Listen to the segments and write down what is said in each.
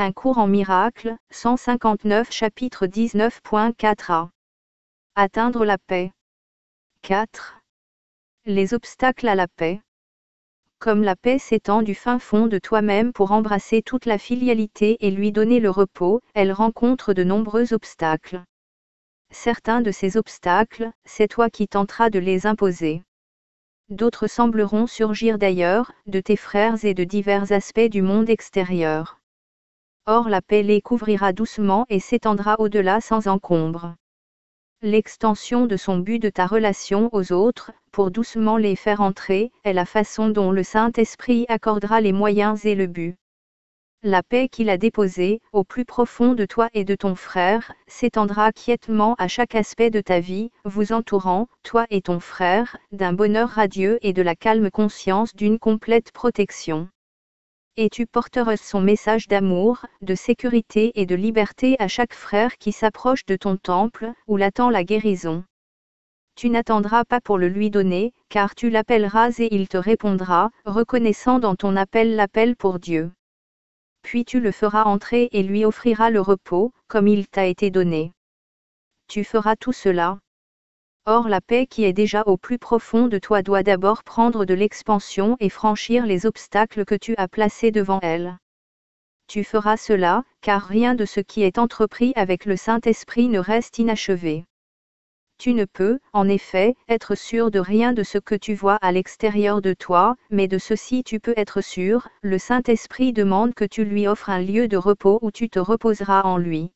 Un cours en miracle, 159 chapitre 19.4a. Atteindre la paix. 4. Les obstacles à la paix. Comme la paix s'étend du fin fond de toi-même pour embrasser toute la filialité et lui donner le repos, elle rencontre de nombreux obstacles. Certains de ces obstacles, c'est toi qui tenteras de les imposer. D'autres sembleront surgir d'ailleurs, de tes frères et de divers aspects du monde extérieur. Or la paix les couvrira doucement et s'étendra au-delà sans encombre. L'extension de son but de ta relation aux autres, pour doucement les faire entrer, est la façon dont le Saint-Esprit accordera les moyens et le but. La paix qu'il a déposée, au plus profond de toi et de ton frère, s'étendra quiètement à chaque aspect de ta vie, vous entourant, toi et ton frère, d'un bonheur radieux et de la calme conscience d'une complète protection. Et tu porteras son message d'amour, de sécurité et de liberté à chaque frère qui s'approche de ton temple, où l'attend la guérison. Tu n'attendras pas pour le lui donner, car tu l'appelleras et il te répondra, reconnaissant dans ton appel l'appel pour Dieu. Puis tu le feras entrer et lui offriras le repos, comme il t'a été donné. Tu feras tout cela. Or la paix qui est déjà au plus profond de toi doit d'abord prendre de l'expansion et franchir les obstacles que tu as placés devant elle. Tu feras cela, car rien de ce qui est entrepris avec le Saint-Esprit ne reste inachevé. Tu ne peux, en effet, être sûr de rien de ce que tu vois à l'extérieur de toi, mais de ceci tu peux être sûr, le Saint-Esprit demande que tu lui offres un lieu de repos où tu te reposeras en lui.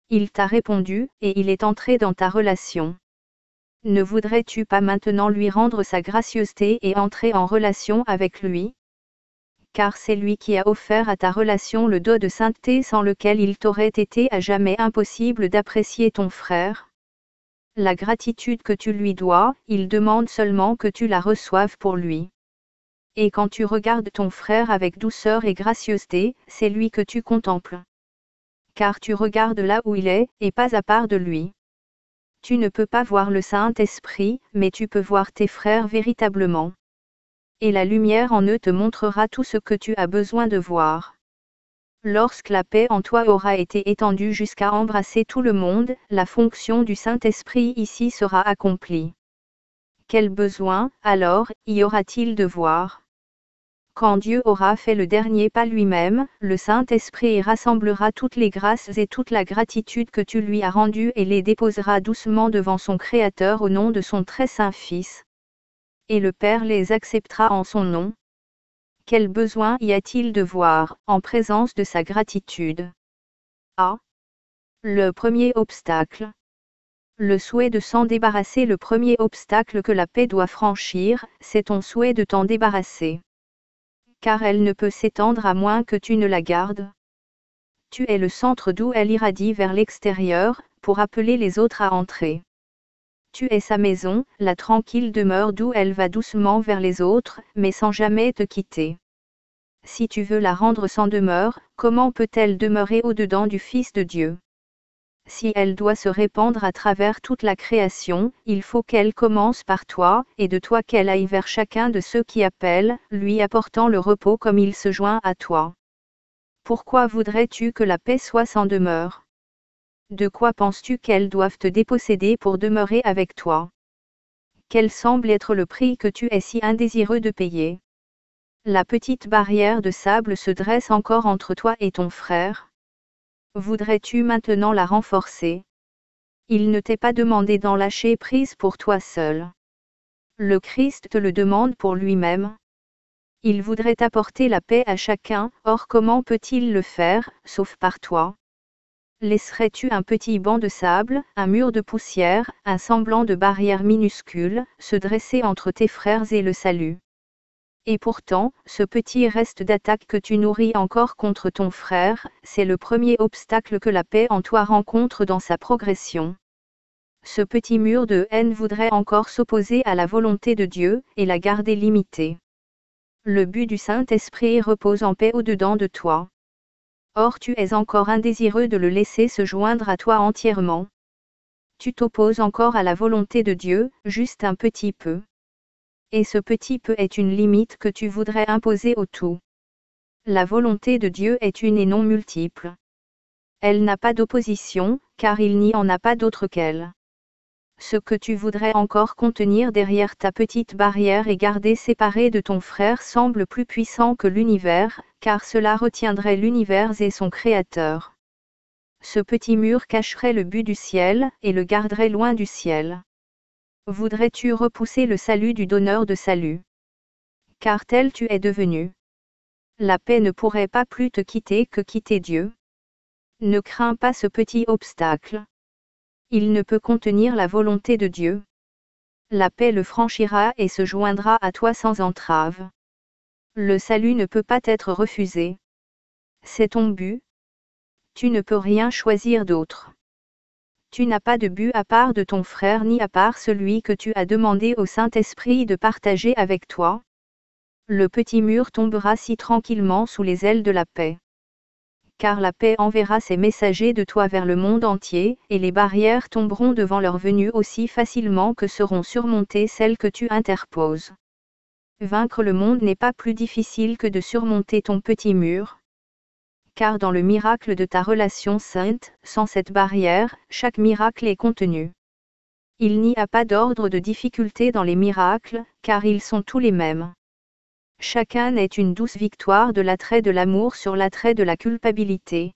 Il t'a répondu, et il est entré dans ta relation. Ne voudrais-tu pas maintenant lui rendre sa gracieuseté et entrer en relation avec lui? Car c'est lui qui a offert à ta relation le don de sainteté sans lequel il t'aurait été à jamais impossible d'apprécier ton frère. La gratitude que tu lui dois, il demande seulement que tu la reçoives pour lui. Et quand tu regardes ton frère avec douceur et gracieuseté, c'est lui que tu contemples. Car tu regardes là où il est, et pas à part de lui. Tu ne peux pas voir le Saint-Esprit, mais tu peux voir tes frères véritablement. Et la lumière en eux te montrera tout ce que tu as besoin de voir. Lorsque la paix en toi aura été étendue jusqu'à embrasser tout le monde, la fonction du Saint-Esprit ici sera accomplie. Quel besoin, alors, y aura-t-il de voir? Quand Dieu aura fait le dernier pas lui-même, le Saint-Esprit rassemblera toutes les grâces et toute la gratitude que tu lui as rendues et les déposera doucement devant son Créateur au nom de son très saint Fils. Et le Père les acceptera en son nom. Quel besoin y a-t-il de voir, en présence de sa gratitude? A. Le premier obstacle. Le souhait de s'en débarrasser. Le premier obstacle que la paix doit franchir, c'est ton souhait de t'en débarrasser. Car elle ne peut s'étendre à moins que tu ne la gardes. Tu es le centre d'où elle irradie vers l'extérieur, pour appeler les autres à entrer. Tu es sa maison, la tranquille demeure d'où elle va doucement vers les autres, mais sans jamais te quitter. Si tu veux la rendre sans demeure, comment peut-elle demeurer au-dedans du Fils de Dieu? Si elle doit se répandre à travers toute la création, il faut qu'elle commence par toi, et de toi qu'elle aille vers chacun de ceux qui appellent, lui apportant le repos comme il se joint à toi. Pourquoi voudrais-tu que la paix soit sans demeure? De quoi penses-tu qu'elles doivent te déposséder pour demeurer avec toi? Quel semble être le prix que tu es si indésireux de payer? La petite barrière de sable se dresse encore entre toi et ton frère. Voudrais-tu maintenant la renforcer? Il ne t'est pas demandé d'en lâcher prise pour toi seul. Le Christ te le demande pour lui-même. Il voudrait apporter la paix à chacun, or comment peut-il le faire, sauf par toi? Laisserais-tu un petit banc de sable, un mur de poussière, un semblant de barrière minuscule, se dresser entre tes frères et le salut? Et pourtant, ce petit reste d'attaque que tu nourris encore contre ton frère, c'est le premier obstacle que la paix en toi rencontre dans sa progression. Ce petit mur de haine voudrait encore s'opposer à la volonté de Dieu, et la garder limitée. Le but du Saint-Esprit repose en paix au-dedans de toi. Or tu es encore indésireux de le laisser se joindre à toi entièrement. Tu t'opposes encore à la volonté de Dieu, juste un petit peu. Et ce petit peu est une limite que tu voudrais imposer au tout. La volonté de Dieu est une et non multiple. Elle n'a pas d'opposition, car il n'y en a pas d'autre qu'elle. Ce que tu voudrais encore contenir derrière ta petite barrière et garder séparé de ton frère semble plus puissant que l'univers, car cela retiendrait l'univers et son créateur. Ce petit mur cacherait le but du ciel, et le garderait loin du ciel. Voudrais-tu repousser le salut du donneur de salut? Car tel tu es devenu. La paix ne pourrait pas plus te quitter que quitter Dieu. Ne crains pas ce petit obstacle. Il ne peut contenir la volonté de Dieu. La paix le franchira et se joindra à toi sans entrave. Le salut ne peut pas être refusé. C'est ton but. Tu ne peux rien choisir d'autre. Tu n'as pas de but à part de ton frère ni à part celui que tu as demandé au Saint-Esprit de partager avec toi. Le petit mur tombera si tranquillement sous les ailes de la paix. Car la paix enverra ses messagers de toi vers le monde entier, et les barrières tomberont devant leur venue aussi facilement que seront surmontées celles que tu interposes. Vaincre le monde n'est pas plus difficile que de surmonter ton petit mur. Car dans le miracle de ta relation sainte, sans cette barrière, chaque miracle est contenu. Il n'y a pas d'ordre de difficulté dans les miracles, car ils sont tous les mêmes. Chacun est une douce victoire de l'attrait de l'amour sur l'attrait de la culpabilité.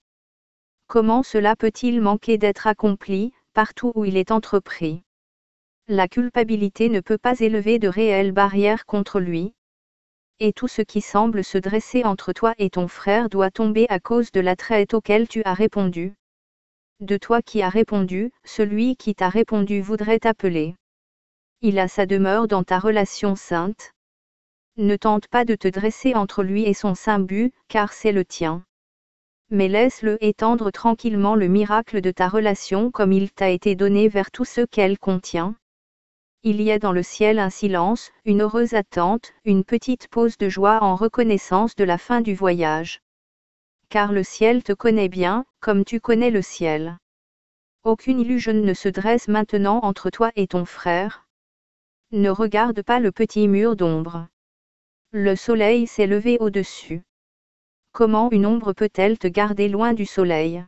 Comment cela peut-il manquer d'être accompli, partout où il est entrepris? La culpabilité ne peut pas élever de réelles barrières contre lui. Et tout ce qui semble se dresser entre toi et ton frère doit tomber à cause de l'attrait auquel tu as répondu. De toi qui as répondu, celui qui t'a répondu voudrait t'appeler. Il a sa demeure dans ta relation sainte. Ne tente pas de te dresser entre lui et son saint but, car c'est le tien. Mais laisse-le étendre tranquillement le miracle de ta relation comme il t'a été donné vers tout ce qu'elle contient. Il y a dans le ciel un silence, une heureuse attente, une petite pause de joie en reconnaissance de la fin du voyage. Car le ciel te connaît bien, comme tu connais le ciel. Aucune illusion ne se dresse maintenant entre toi et ton frère. Ne regarde pas le petit mur d'ombre. Le soleil s'est levé au-dessus. Comment une ombre peut-elle te garder loin du soleil?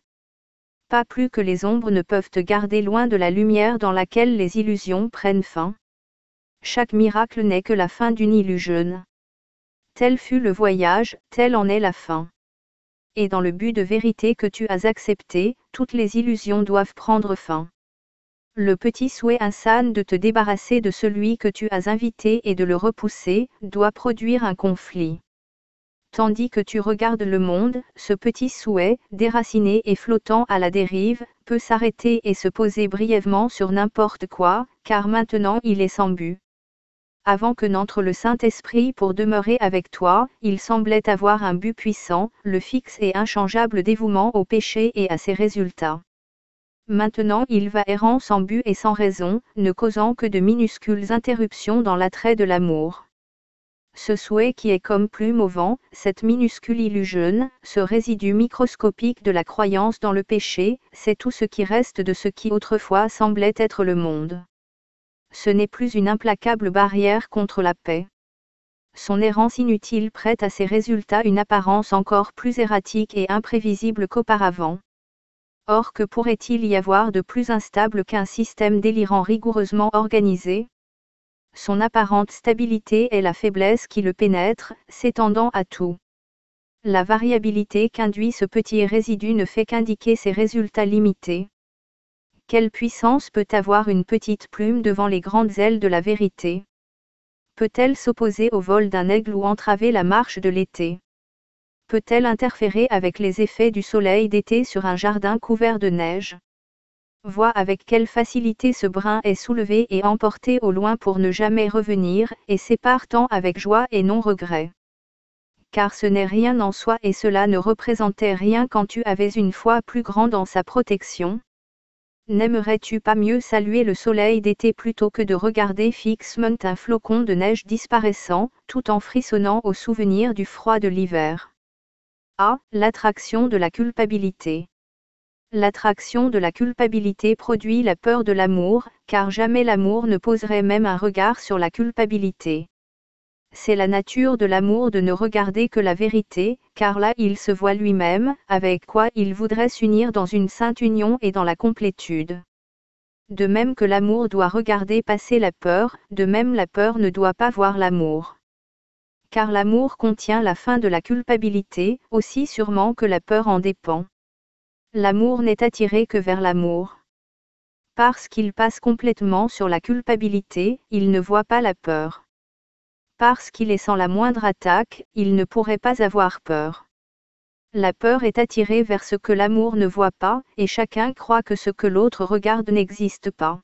Pas plus que les ombres ne peuvent te garder loin de la lumière dans laquelle les illusions prennent fin. Chaque miracle n'est que la fin d'une illusion. Tel fut le voyage, telle en est la fin. Et dans le but de vérité que tu as accepté, toutes les illusions doivent prendre fin. Le petit souhait insane de te débarrasser de celui que tu as invité et de le repousser, doit produire un conflit. Tandis que tu regardes le monde, ce petit souhait, déraciné et flottant à la dérive, peut s'arrêter et se poser brièvement sur n'importe quoi, car maintenant il est sans but. Avant que n'entre le Saint-Esprit pour demeurer avec toi, il semblait avoir un but puissant, le fixe et inchangeable dévouement au péché et à ses résultats. Maintenant il va errant sans but et sans raison, ne causant que de minuscules interruptions dans l'attrait de l'amour. Ce souhait qui est comme plume au vent, cette minuscule illusion, ce résidu microscopique de la croyance dans le péché, c'est tout ce qui reste de ce qui autrefois semblait être le monde. Ce n'est plus une implacable barrière contre la paix. Son errance inutile prête à ses résultats une apparence encore plus erratique et imprévisible qu'auparavant. Or que pourrait-il y avoir de plus instable qu'un système délirant rigoureusement organisé? Son apparente stabilité est la faiblesse qui le pénètre, s'étendant à tout. La variabilité qu'induit ce petit résidu ne fait qu'indiquer ses résultats limités. Quelle puissance peut avoir une petite plume devant les grandes ailes de la vérité? Peut-elle s'opposer au vol d'un aigle ou entraver la marche de l'été? Peut-elle interférer avec les effets du soleil d'été sur un jardin couvert de neige? Vois avec quelle facilité ce brin est soulevé et emporté au loin pour ne jamais revenir, et sépare tant avec joie et non regret. Car ce n'est rien en soi et cela ne représentait rien quand tu avais une foi plus grande en sa protection. N'aimerais-tu pas mieux saluer le soleil d'été plutôt que de regarder fixement un flocon de neige disparaissant, tout en frissonnant au souvenir du froid de l'hiver? Ah, l'attraction de la culpabilité. L'attraction de la culpabilité produit la peur de l'amour, car jamais l'amour ne poserait même un regard sur la culpabilité. C'est la nature de l'amour de ne regarder que la vérité, car là il se voit lui-même, avec quoi il voudrait s'unir dans une sainte union et dans la complétude. De même que l'amour doit regarder passer la peur, de même la peur ne doit pas voir l'amour. Car l'amour contient la fin de la culpabilité, aussi sûrement que la peur en dépend. L'amour n'est attiré que vers l'amour. Parce qu'il passe complètement sur la culpabilité, il ne voit pas la peur. Parce qu'il est sans la moindre attaque, il ne pourrait pas avoir peur. La peur est attirée vers ce que l'amour ne voit pas, et chacun croit que ce que l'autre regarde n'existe pas.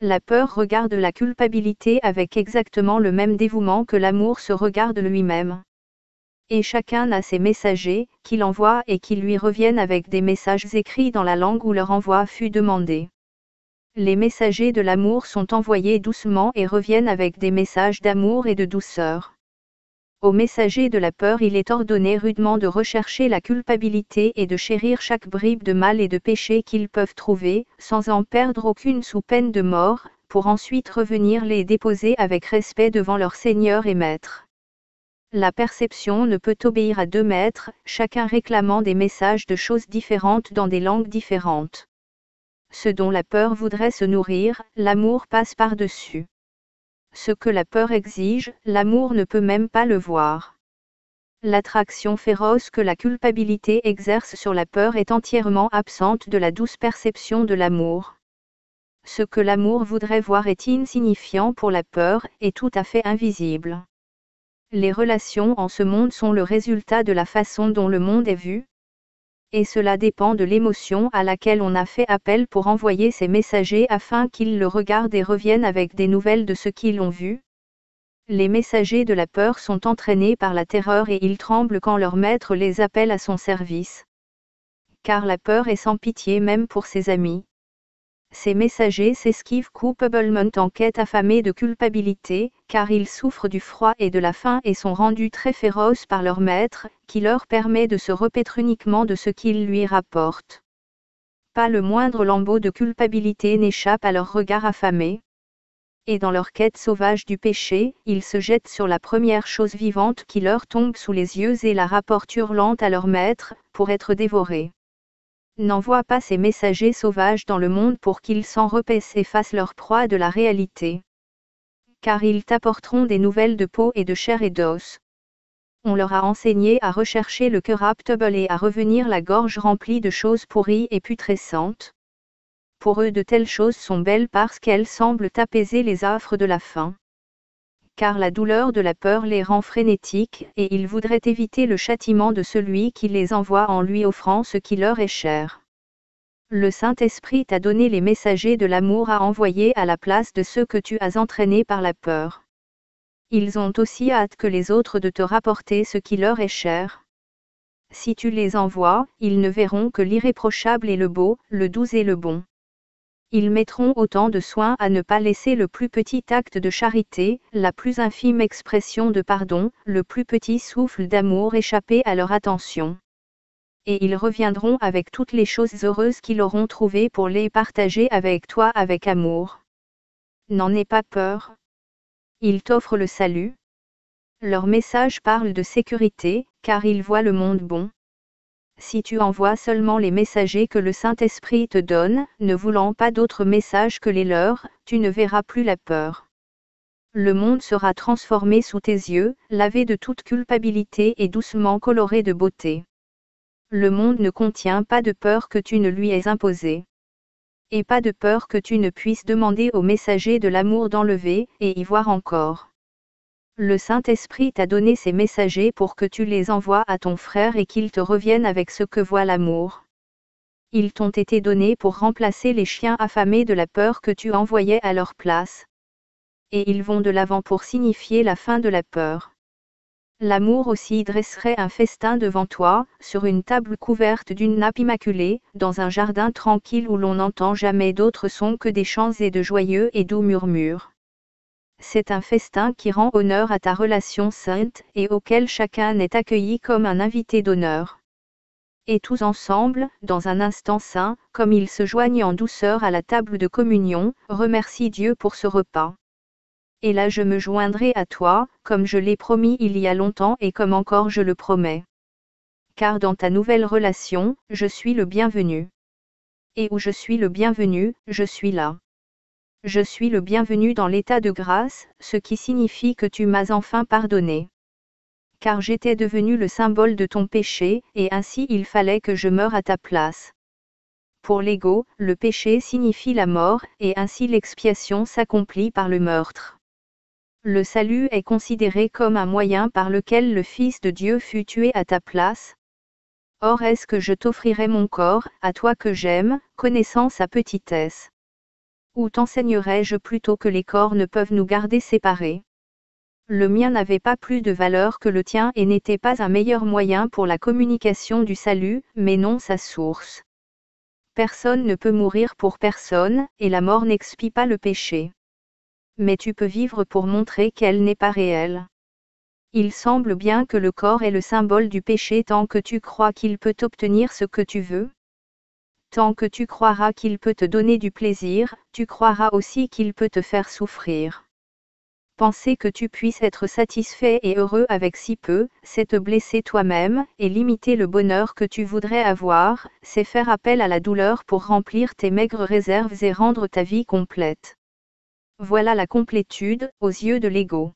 La peur regarde la culpabilité avec exactement le même dévouement que l'amour se regarde lui-même. Et chacun a ses messagers, qu'il envoie et qui lui reviennent avec des messages écrits dans la langue où leur envoi fut demandé. Les messagers de l'amour sont envoyés doucement et reviennent avec des messages d'amour et de douceur. Aux messagers de la peur il est ordonné rudement de rechercher la culpabilité et de chérir chaque bribe de mal et de péché qu'ils peuvent trouver, sans en perdre aucune sous peine de mort, pour ensuite revenir les déposer avec respect devant leur Seigneur et Maître. La perception ne peut obéir à deux maîtres, chacun réclamant des messages de choses différentes dans des langues différentes. Ce dont la peur voudrait se nourrir, l'amour passe par-dessus. Ce que la peur exige, l'amour ne peut même pas le voir. L'attraction féroce que la culpabilité exerce sur la peur est entièrement absente de la douce perception de l'amour. Ce que l'amour voudrait voir est insignifiant pour la peur, et tout à fait invisible. Les relations en ce monde sont le résultat de la façon dont le monde est vu. Et cela dépend de l'émotion à laquelle on a fait appel pour envoyer ces messagers afin qu'ils le regardent et reviennent avec des nouvelles de ce qu'ils ont vu. Les messagers de la peur sont entraînés par la terreur et ils tremblent quand leur maître les appelle à son service. Car la peur est sans pitié même pour ses amis. Ces messagers s'esquivent coupablement en quête affamée de culpabilité, car ils souffrent du froid et de la faim et sont rendus très féroces par leur maître, qui leur permet de se repaître uniquement de ce qu'ils lui rapportent. Pas le moindre lambeau de culpabilité n'échappe à leur regard affamé. Et dans leur quête sauvage du péché, ils se jettent sur la première chose vivante qui leur tombe sous les yeux et la rapportent hurlante à leur maître, pour être dévorés. N'envoie pas ces messagers sauvages dans le monde pour qu'ils s'en repaissent et fassent leur proie de la réalité. Car ils t'apporteront des nouvelles de peau et de chair et d'os. On leur a enseigné à rechercher le corruptible et à revenir la gorge remplie de choses pourries et putrescentes. Pour eux de telles choses sont belles parce qu'elles semblent apaiser les affres de la faim. Car la douleur de la peur les rend frénétiques, et ils voudraient éviter le châtiment de celui qui les envoie en lui offrant ce qui leur est cher. Le Saint-Esprit t'a donné les messagers de l'amour à envoyer à la place de ceux que tu as entraînés par la peur. Ils ont aussi hâte que les autres de te rapporter ce qui leur est cher. Si tu les envoies, ils ne verront que l'irréprochable et le beau, le doux et le bon. Ils mettront autant de soin à ne pas laisser le plus petit acte de charité, la plus infime expression de pardon, le plus petit souffle d'amour échapper à leur attention. Et ils reviendront avec toutes les choses heureuses qu'ils auront trouvées pour les partager avec toi avec amour. N'en aie pas peur. Ils t'offrent le salut. Leur message parle de sécurité, car ils voient le monde bon. Si tu envoies seulement les messagers que le Saint-Esprit te donne, ne voulant pas d'autres messages que les leurs, tu ne verras plus la peur. Le monde sera transformé sous tes yeux, lavé de toute culpabilité et doucement coloré de beauté. Le monde ne contient pas de peur que tu ne lui aies imposée. Et pas de peur que tu ne puisses demander aux messagers de l'amour d'enlever, et y voir encore. Le Saint-Esprit t'a donné ces messagers pour que tu les envoies à ton frère et qu'ils te reviennent avec ce que voit l'amour. Ils t'ont été donnés pour remplacer les chiens affamés de la peur que tu envoyais à leur place. Et ils vont de l'avant pour signifier la fin de la peur. L'amour aussi dresserait un festin devant toi, sur une table couverte d'une nappe immaculée, dans un jardin tranquille où l'on n'entend jamais d'autres sons que des chants et de joyeux et doux murmures. C'est un festin qui rend honneur à ta relation sainte et auquel chacun est accueilli comme un invité d'honneur. Et tous ensemble, dans un instant saint, comme ils se joignent en douceur à la table de communion, remercient Dieu pour ce repas. Et là je me joindrai à toi, comme je l'ai promis il y a longtemps et comme encore je le promets. Car dans ta nouvelle relation, je suis le bienvenu. Et où je suis le bienvenu, je suis là. Je suis le bienvenu dans l'état de grâce, ce qui signifie que tu m'as enfin pardonné. Car j'étais devenu le symbole de ton péché, et ainsi il fallait que je meure à ta place. Pour l'ego, le péché signifie la mort, et ainsi l'expiation s'accomplit par le meurtre. Le salut est considéré comme un moyen par lequel le Fils de Dieu fut tué à ta place. Or est-ce que je t'offrirai mon corps, à toi que j'aime, connaissant sa petitesse? Ou t'enseignerai-je plutôt que les corps ne peuvent nous garder séparés? Le mien n'avait pas plus de valeur que le tien et n'était pas un meilleur moyen pour la communication du salut, mais non sa source. Personne ne peut mourir pour personne, et la mort n'expie pas le péché. Mais tu peux vivre pour montrer qu'elle n'est pas réelle. Il semble bien que le corps est le symbole du péché tant que tu crois qu'il peut obtenir ce que tu veux. Tant que tu croiras qu'il peut te donner du plaisir, tu croiras aussi qu'il peut te faire souffrir. Penser que tu puisses être satisfait et heureux avec si peu, c'est te blesser toi-même, et limiter le bonheur que tu voudrais avoir, c'est faire appel à la douleur pour remplir tes maigres réserves et rendre ta vie complète. Voilà la complétude, aux yeux de l'ego.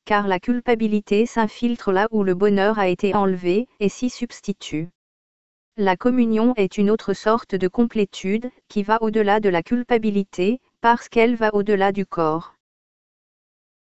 Car la culpabilité s'infiltre là où le bonheur a été enlevé, et s'y substitue. La communion est une autre sorte de complétude, qui va au-delà de la culpabilité, parce qu'elle va au-delà du corps.